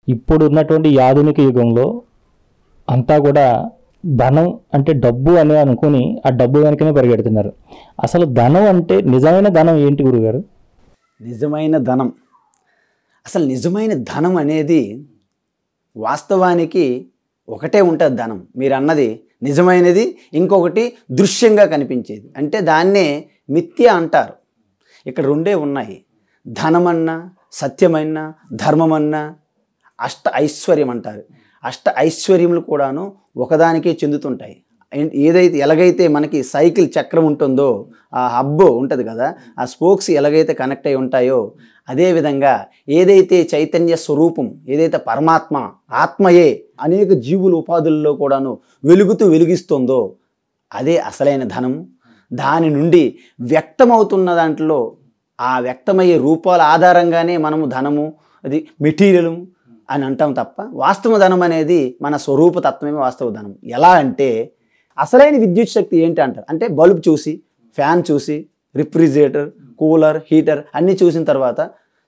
ఇప్పుడు ఉన్నటువంటి ఈ ఆధునిక యుగంలో అంతా కూడా ధనం అంటే డబ్బు అని అనుకుని ఆ డబ్బు వెనకనే పరిగెడుతున్నారు. అసలు ధనం అంటే నిజమైన ధనం ఏంటి గురుగారు? నిజమైన ధనం, అసలు నిజమైన ధనం అనేది వాస్తవానికి ఒకటే ఉంటుంది. ధనం మీరు అన్నది నిజమైనది, ఇంకొకటి దృశ్యంగా కనిపించేది, అంటే దాన్నే మిథ్య అంటారు. ఇక్కడ రెండే ఉన్నాయి, ధనమన్నా సత్యమన్నా ధర్మమన్నా అష్ట ఐశ్వర్యం అంటారు. అష్ట ఐశ్వర్యములు కూడాను ఒకదానికే చెందుతుంటాయి. ఎలాగైతే మనకి సైకిల్ చక్రం ఉంటుందో, ఆ హబ్ ఉంటుంది కదా, ఆ స్పోక్స్ ఎలాగైతే కనెక్ట్ అయి ఉంటాయో, అదేవిధంగా ఏదైతే చైతన్య స్వరూపం, ఏదైతే పరమాత్మ ఆత్మయే అనేక జీవుల ఉపాధుల్లో కూడాను వెలిగిస్తుందో అదే అసలైన ధనము. దాని నుండి వ్యక్తమవుతున్న దాంట్లో ఆ వ్యక్తమయ్యే రూపాల ఆధారంగానే మనము ధనము, అది మెటీరియల్ అని అంటాం తప్ప, వాస్తవ ధనం అనేది మన స్వరూప తత్వమే వాస్తవ ధనం. ఎలా అంటే అసలైన విద్యుత్ శక్తి ఏంటి అంటారు అంటే, బల్బ్ చూసి, ఫ్యాన్ చూసి, రిఫ్రిజిరేటర్, కూలర్, హీటర్ అన్నీ చూసిన తర్వాత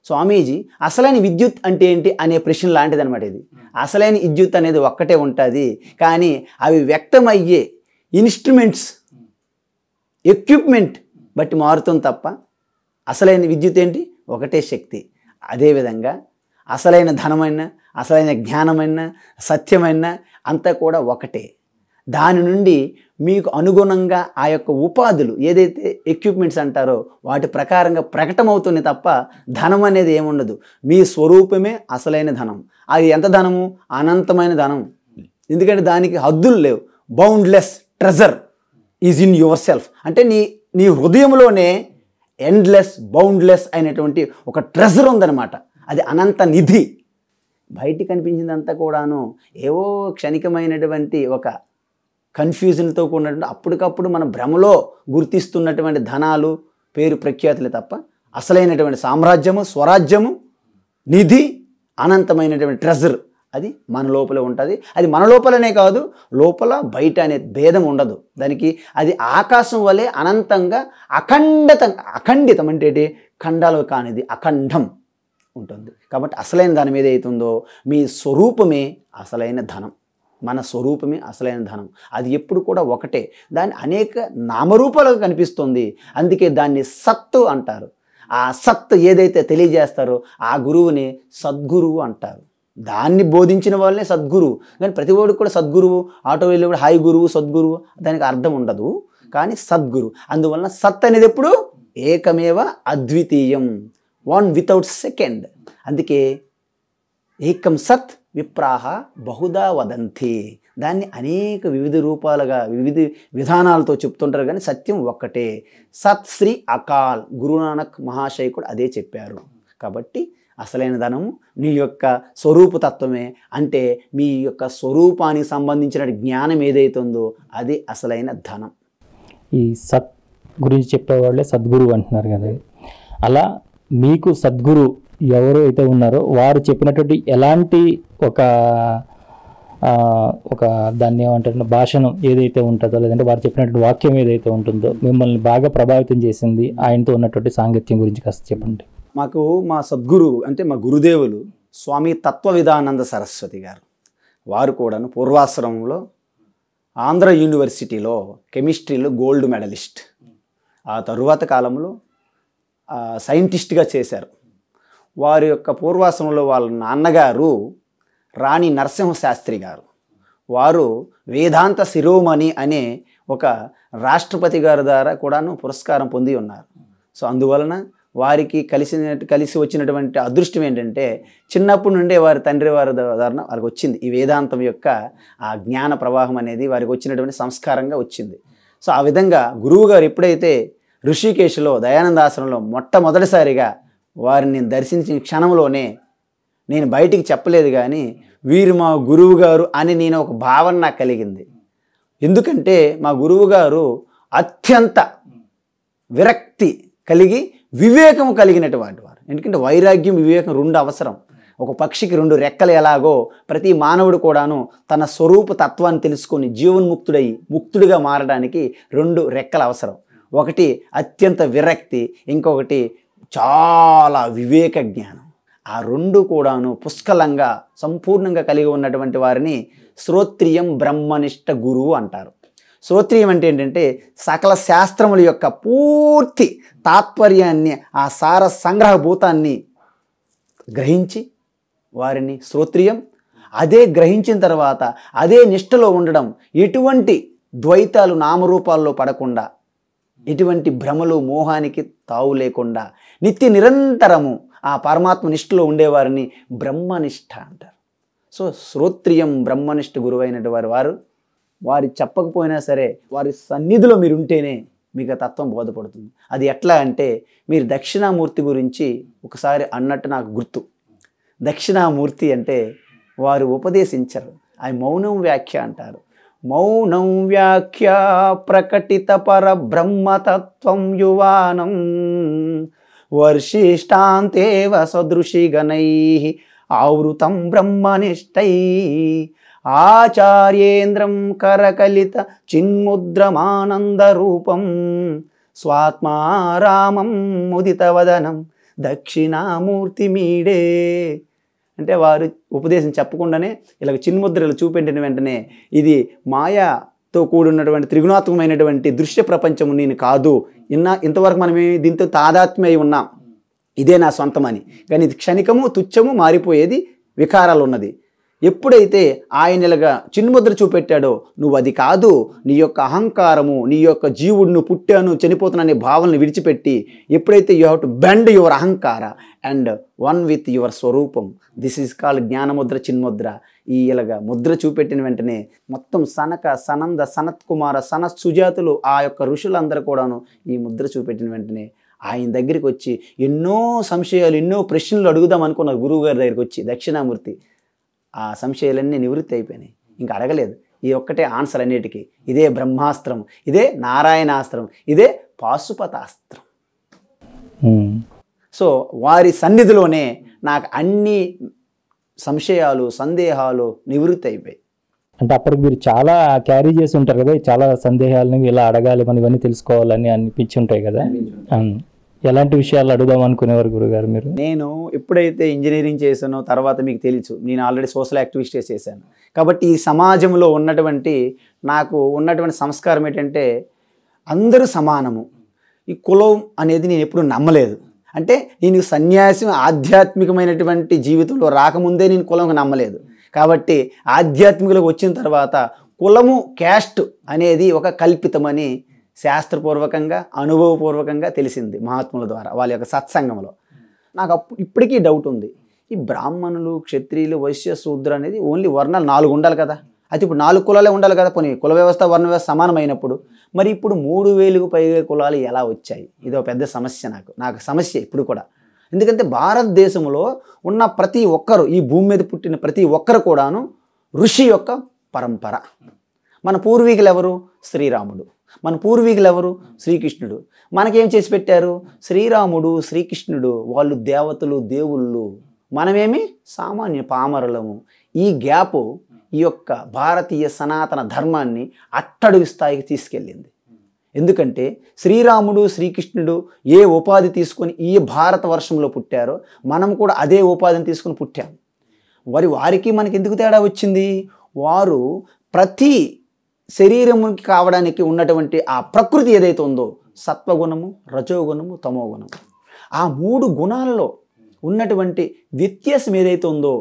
స్వామీజీ అసలైన విద్యుత్ అంటే ఏంటి అనే ప్రశ్న లాంటిది అనమాట ఇది. అసలైన విద్యుత్ అనేది ఒక్కటే ఉంటుంది, కానీ అవి వ్యక్తమయ్యే ఇన్స్ట్రుమెంట్స్, ఎక్విప్మెంట్ బట్టి మారుతుంది తప్ప అసలైన విద్యుత్ ఏంటి ఒకటే శక్తి. అదేవిధంగా అసలైన ధనమైన, అసలైన జ్ఞానమైన, సత్యమైన అంతా కూడా ఒకటే. దాని నుండి మీకు అనుగుణంగా ఆ యొక్క ఉపాధులు ఏదైతే ఎక్విప్మెంట్స్ అంటారో వాటి ప్రకారంగా ప్రకటమవుతుంది తప్ప ధనం అనేది ఏముండదు. మీ స్వరూపమే అసలైన ధనం. అది ఎంత ధనము? అనంతమైన ధనం. ఎందుకంటే దానికి హద్దులు లేవు. Boundless treasure is in your self అంటే నీ హృదయంలోనే ఎండ్లెస్, బౌండ్లెస్ అయినటువంటి ఒక ట్రెజర్ ఉందన్నమాట. అది అనంత నిధి. బయటికి కనిపించిందంతా కూడాను ఏవో క్షణికమైనటువంటి ఒక కన్ఫ్యూజన్తో కూడినటువంటి అప్పటికప్పుడు మన భ్రమలో గుర్తిస్తున్నటువంటి ధనాలు, పేరు ప్రఖ్యాతులే తప్ప అసలైనటువంటి సామ్రాజ్యము, స్వరాజ్యము, నిధి, అనంతమైనటువంటి ట్రెజర్ అది మన లోపలే ఉంటుంది. అది మన లోపలనే కాదు, లోపల బయట అనే భేదం ఉండదు దానికి. అది ఆకాశం వలె అనంతంగా అఖండితం అంటే ఏంటి? ఖండాలు కానిది అఖండం ఉంటుంది. కాబట్టి అసలైన ధనం ఏదైతుందో మీ స్వరూపమే అసలైన ధనం. మన స్వరూపమే అసలైన ధనం. అది ఎప్పుడు కూడా ఒకటే. దాన్ని అనేక నామరూపాలుగా కనిపిస్తుంది. అందుకే దాన్ని సత్తు అంటారు. ఆ సత్ ఏదైతే తెలియజేస్తారో ఆ గురువుని సద్గురువు అంటారు. దాన్ని బోధించిన వాళ్ళనే సద్గురువు. కానీ ప్రతి వాడికి కూడా సద్గురువు, ఆటో వెళ్ళి కూడా హాయ్ గురువు, సద్గురువు దానికి అర్థం ఉండదు. కానీ సద్గురు, అందువలన సత్ అనేది ఎప్పుడు ఏకమేవ అద్వితీయం, వన్ వితౌట్ సెకండ్. అందుకే ఏకం సత్ విప్రాహ బహుదా వదంతి. దాన్ని అనేక వివిధ రూపాలుగా వివిధ విధానాలతో చెప్తుంటారు, కానీ సత్యం ఒక్కటే. సత్ శ్రీ అకాల్ గురునానక్ మహాశయ కూడా అదే చెప్పారు. కాబట్టి అసలైన ధనము నీ యొక్క స్వరూపతత్వమే. అంటే మీ యొక్క స్వరూపానికి సంబంధించిన జ్ఞానం ఏదైతుందో అది అసలైన ధనం. ఈ సత్ గురించి చెప్పేవాళ్ళే సద్గురు అంటున్నారు కదా, అలా మీకు సద్గురు ఎవరు అయితే ఉన్నారో వారు చెప్పినటువంటి ఎలాంటి ఒక దాన్ని ఏమంటారు భాషణం ఏదైతే ఉంటుందో, లేదంటే వారు చెప్పినటువంటి వాక్యం ఏదైతే ఉంటుందో మిమ్మల్ని బాగా ప్రభావితం చేసింది, ఆయనతో ఉన్నటువంటి సాంగత్యం గురించి కాస్త చెప్పండి. మాకు మా సద్గురువు అంటే మా గురుదేవులు స్వామి తత్వవిధానంద సరస్వతి గారు. వారు కూడాను పూర్వాశ్రమంలో ఆంధ్ర యూనివర్సిటీలో కెమిస్ట్రీలో గోల్డ్ మెడలిస్ట్. ఆ తరువాత కాలంలో సైంటిస్ట్గా చేశారు. వారి యొక్క పూర్వాశ్రమంలో వాళ్ళ నాన్నగారు రాణి నరసింహశాస్త్రి గారు. వారు వేదాంత శిరోమణి అనే ఒక రాష్ట్రపతి గారి ద్వారా కూడాను పురస్కారం పొంది ఉన్నారు. సో అందువలన వారికి కలిసి వచ్చినటువంటి అదృష్టం ఏంటంటే చిన్నప్పటి నుండే వారి తండ్రి వారి ద్వారా వారికి వచ్చింది ఈ వేదాంతం యొక్క ఆ జ్ఞాన ప్రవాహం అనేది వారికి వచ్చినటువంటి సంస్కారంగా వచ్చింది. సో ఆ విధంగా గురువు గారు ఎప్పుడైతే ఋషికేశ్లో దయానంద ఆశ్రమంలో మొట్టమొదటిసారిగా వారిని దర్శించిన క్షణంలోనే నేను బయటికి చెప్పలేదు, కానీ వీరు మా గురువు గారు అని నేను ఒక భావన నాకు కలిగింది. ఎందుకంటే మా గురువు గారు అత్యంత విరక్తి కలిగి వివేకం కలిగినటువంటి వారు. ఎందుకంటే వైరాగ్యం, వివేకం రెండు అవసరం. ఒక పక్షికి రెండు రెక్కలు ఎలాగో ప్రతి మానవుడు కూడాను తన స్వరూప తత్వాన్ని తెలుసుకొని జీవన్ముక్తుడై ముక్తుడిగా మారడానికి రెండు రెక్కలు అవసరం. ఒకటి అత్యంత విరక్తి, ఇంకొకటి చాలా వివేక జ్ఞానం. ఆ రెండు కూడాను పుష్కలంగా సంపూర్ణంగా కలిగి ఉన్నటువంటి వారిని శ్రోత్రియం బ్రహ్మనిష్ట గురువు అంటారు. శ్రోత్రియం అంటే ఏంటంటే సకల శాస్త్రముల యొక్క పూర్తి తాత్పర్యాన్ని, ఆ సార సంగ్రహభూతాన్ని గ్రహించి వారిని శ్రోత్రియం. అదే గ్రహించిన తర్వాత అదే నిష్ఠలో ఉండడం, ఎటువంటి ద్వైతాలు నామరూపాల్లో పడకుండా, ఎటువంటి భ్రమలు మోహానికి తావు లేకుండా నిత్య నిరంతరము ఆ పరమాత్మ నిష్ఠలో ఉండేవారిని బ్రహ్మనిష్ఠ అంటారు. సో శ్రోత్రియం బ్రహ్మనిష్ఠ గురువైనటువంటి వారు చెప్పకపోయినా సరే వారి సన్నిధిలో మీరు ఉంటేనే మీకు ఆ తత్వం బోధపడుతుంది. అది ఎట్లా అంటే, మీరు దక్షిణామూర్తి గురించి ఒకసారి అన్నట్టు నాకు గుర్తు. దక్షిణామూర్తి అంటే వారు ఉపదేశించరు, అది మౌనం వ్యాఖ్య అంటారు. మౌనం వ్యాఖ్య ప్రకటిత పర బ్రహ్మతత్వం యువానం వర్షిష్టాంతేవ సదృశిగణై ఆవృతం బ్రహ్మనిష్టై ఆచార్యేంద్రం కరకలిత చిన్ముద్రమానందరూపం స్వాత్మారామం ముదితవదనం దక్షిణామూర్తి మీడే. అంటే వారు ఉపదేశం చెప్పకుండానే ఇలా చిన్ముద్రలు చూపెట్టిన వెంటనే ఇది మాయాతో కూడినటువంటి త్రిగుణాత్మకమైనటువంటి దృశ్య ప్రపంచము నేను కాదు, ఇంతవరకు మనం దీంతో తాదాత్మ్యమై ఉన్నాం, ఇదే నా సొంతమని. కానీ ఇది క్షణికము తుచ్చము మారిపోయేది, వికారాలు ఉన్నది. ఎప్పుడైతే ఆయన ఇలాగా చిన్ముద్ర చూపెట్టాడో, నువ్వు అది కాదు, నీ యొక్క అహంకారము, నీ యొక్క జీవుడు పుట్టాను చనిపోతున్నానే భావనను విడిచిపెట్టి, ఎప్పుడైతే you have to bend your అహంకార అండ్ వన్ విత్ యువర్ స్వరూపం, దిస్ ఈజ్ కాల్డ్ జ్ఞానముద్ర చిన్ముద్ర. ఈ ఇలాగా ముద్ర చూపెట్టిన వెంటనే మొత్తం సనక సనంద సనత్ కుమార సనత్ సుజాతులు ఆ యొక్క ఋషులందరూ కూడాను ఈ ముద్ర చూపెట్టిన వెంటనే ఆయన దగ్గరికి వచ్చి ఎన్నో సంశయాలు, ఎన్నో ప్రశ్నలు అడుగుదాం అనుకున్నారు గురువుగారి దగ్గరికి వచ్చి. దక్షిణామూర్తి ఆ సంశయాలన్నీ నివృత్తి అయిపోయినాయి, ఇంకా అడగలేదు. ఈ ఒక్కటే ఆన్సర్ అన్నిటికీ. ఇదే బ్రహ్మాస్త్రం, ఇదే నారాయణాస్త్రం, ఇదే పాశుపతాస్త్రం. సో వారి సన్నిధిలోనే నాకు అన్ని సంశయాలు, సందేహాలు నివృత్తి అయిపోయాయి. అంటే అప్పటికి మీరు చాలా క్యారీ చేసి ఉంటారు కదా, చాలా సందేహాలను ఇలా అడగాలి, మనం ఇవన్నీ తెలుసుకోవాలని అనిపించి ఉంటాయి కదా. ఎలాంటి విషయాలు అడుగుదాం అనుకునేవారు గురుగారు మీరు? నేను ఎప్పుడైతే ఇంజనీరింగ్ చేశానో తర్వాత మీకు తెలుసు, నేను ఆల్రెడీ సోషల్ యాక్టివిస్టే చేశాను. కాబట్టి ఈ సమాజంలో నాకు ఉన్నటువంటి సంస్కారం ఏంటంటే అందరూ సమానము. ఈ కులం అనేది నేను ఎప్పుడు నమ్మలేదు. అంటే నేను సన్యాసం ఆధ్యాత్మికమైనటువంటి జీవితంలో రాకముందే నేను కులం నమ్మలేదు. కాబట్టి ఆధ్యాత్మికలోకి వచ్చిన తర్వాత కులము, క్యాస్ట్ అనేది ఒక కల్పితమని శాస్త్రపూర్వకంగా, అనుభవపూర్వకంగా తెలిసింది మహాత్ముల ద్వారా, వాళ్ళ యొక్క సత్సంగంలో. నాకు ఇప్పటికీ డౌట్ ఉంది, ఈ బ్రాహ్మణులు, క్షత్రియులు, వైశ్య, శూద్ర అనేది ఓన్లీ వర్ణాలు 4 ఉండాలి కదా. అయితే ఇప్పుడు 4 కులాలే ఉండాలి కదా. పోనీ కుల వ్యవస్థ, వర్ణ వ్యవస్థ సమానమైనప్పుడు మరి ఇప్పుడు 3000కు పైగా కులాలు ఎలా వచ్చాయి? ఇది ఒక పెద్ద సమస్య నాకు సమస్య ఇప్పుడు కూడా. ఎందుకంటే భారతదేశంలో ఉన్న ప్రతి ఒక్కరు, ఈ భూమి మీద పుట్టిన ప్రతి ఒక్కరు కూడాను ఋషి యొక్క పరంపర. మన పూర్వీకులు ఎవరు? శ్రీరాముడు. మన పూర్వీకులు ఎవరు? శ్రీకృష్ణుడు. మనకేం చేసి పెట్టారు? శ్రీరాముడు, శ్రీకృష్ణుడు వాళ్ళు దేవతలు, దేవుళ్ళు, మనమేమి సామాన్య పామరులము. ఈ గ్యాపు ఈ యొక్క భారతీయ సనాతన ధర్మాన్ని అట్టడుగు స్థాయికి తీసుకెళ్ళింది. ఎందుకంటే శ్రీరాముడు, శ్రీకృష్ణుడు ఏ ఉపాధి తీసుకొని ఈ భారతవర్షంలో పుట్టారో మనం కూడా అదే ఉపాధిని తీసుకుని పుట్టాం. వారికి మనకి ఎందుకు తేడా వచ్చింది? వారు ప్రతి శరీరముకి కావడానికి ఉన్నటువంటి ఆ ప్రకృతి ఏదైతే ఉందో, సత్వగుణము, రజోగుణము, తమోగుణము, ఆ 3 గుణాలలో ఉన్నటువంటి వ్యత్యాసం ఏదైతే ఉందో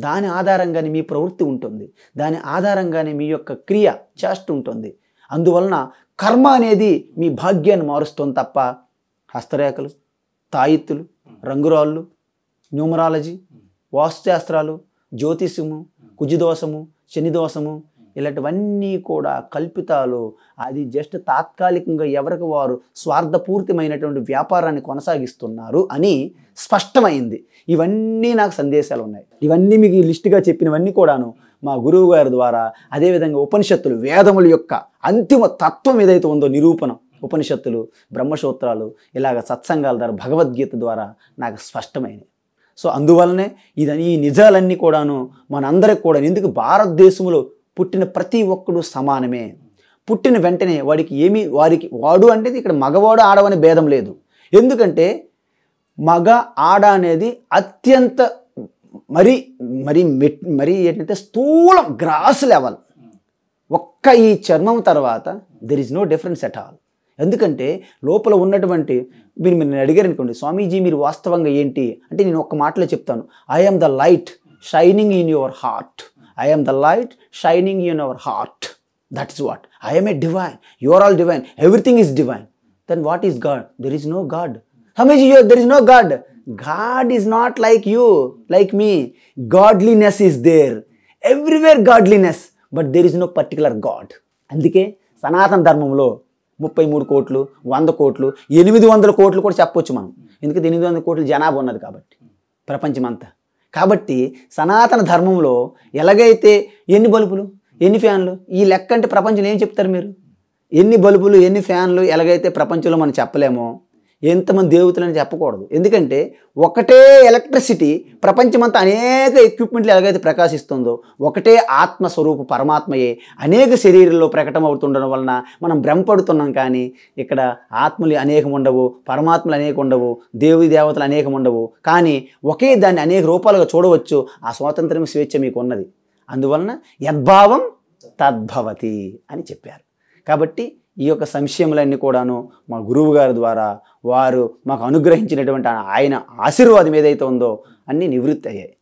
దాని ఆధారంగానే మీ ప్రవృత్తి ఉంటుంది, దాని ఆధారంగానే మీ యొక్క క్రియ, చేష్ట ఉంటుంది. అందువలన కర్మ అనేది మీ భాగ్యాన్ని మారుస్తుంది తప్ప హస్తరేఖలు, తాయిత్తులు, రంగురాళ్ళు, న్యూమరాలజీ, వాస్తుశాస్త్రాలు, జ్యోతిషము, కుజిదోషము, శనిదోషము ఇలాంటివన్నీ కూడా కల్పితాలు. అది జస్ట్ తాత్కాలికంగా ఎవరికి వారు స్వార్థపూరితమైనటువంటి వ్యాపారాన్ని కొనసాగిస్తున్నారు అని స్పష్టమైంది. ఇవన్నీ నాకు సందేశాలు ఉన్నాయి. ఇవన్నీ మీకు లిస్టుగా చెప్పినవన్నీ కూడాను మా గురువు గారి ద్వారా, అదేవిధంగా ఉపనిషత్తులు, వేదముల యొక్క అంతిమ తత్వం ఏదైతే ఉందో నిరూపణం, ఉపనిషత్తులు, బ్రహ్మసూత్రాలు, ఇలాగ సత్సంగాల ద్వారా, భగవద్గీత ద్వారా నాకు స్పష్టమైనవి. సో అందువల్లనే ఈ నిజాలన్నీ కూడాను మనందరికి కూడా, ఎందుకు భారతదేశంలో పుట్టిన ప్రతి ఒక్కడు సమానమే. పుట్టిన వెంటనే వాడు అంటే ఇక్కడ మగవాడు, ఆడవని భేదం లేదు. ఎందుకంటే మగ, ఆడ అనేది అత్యంత మరి మరి మరి ఏంటంటే స్థూలం గ్రాస్ లెవెల్ ఒక్క ఈ చర్మం తర్వాత there is no difference at all. ఎందుకంటే లోపల ఉన్నటువంటి మీరు అడిగారు అనుకోండి, స్వామీజీ మీరు వాస్తవంగా ఏంటి అంటే, నేను ఒక్క మాటలో చెప్తాను, I am the light shining in your heart. I am the light shining in your heart. That is what I am a divine. You are all divine. Everything is divine. Then what is God? There is no God. Swamiji there is no God. God is not like you, like me. Godliness is there. Everywhere godliness. But there is no particular God. అందుకే సనాతన ధర్మంలో 33 కోట్లు 100 కోట్లు 800 కోట్లు కూడా చెప్పొచ్చు మనం. ఎందుకంటే 800 కోట్ల జనాభా ఉన్నది కాబట్టి ప్రపంచమంతా. కాబట్టి సనాతన ధర్మంలో ఎలాగైతే ఎన్ని బల్బులు ఎన్ని ఫ్యాన్లు ఈ లెక్క అంటే ప్రపంచంలో ఏం చెప్తారు మీరు? ఎన్ని బల్బులు ఎన్ని ఫ్యాన్లు ఎలాగైతే ప్రపంచంలో మనం చెప్పలేమో ఎంతమంది దేవతలని చెప్పకూడదు. ఎందుకంటే ఒకటే ఎలక్ట్రిసిటీ ప్రపంచమంతా అనేక ఎక్విప్మెంట్లు ఎలాగైతే ప్రకాశిస్తుందో, ఒకటే ఆత్మస్వరూపు పరమాత్మయే అనేక శరీరంలో ప్రకటమవుతుండడం వలన మనం భ్రమపడుతున్నాం. కానీ ఇక్కడ ఆత్మలు అనేకం ఉండవు, పరమాత్మలు అనేకం ఉండవు, దేవి దేవతలు అనేకం ఉండవు. కానీ ఒకే దాన్ని అనేక రూపాలుగా చూడవచ్చు. ఆ స్వాతంత్ర్యం స్వేచ్ఛ మీకు ఉన్నది. అందువలన యద్భావం తద్భవతి అని చెప్పారు. కాబట్టి ఈ యొక్క సంశయములన్నీ కూడాను మా గురువు గారి ద్వారా వారు మాకు అనుగ్రహించినటువంటి ఆయన ఆశీర్వాదం ఏదైతే ఉందో అన్నీ నివృత్తి అయ్యాయి.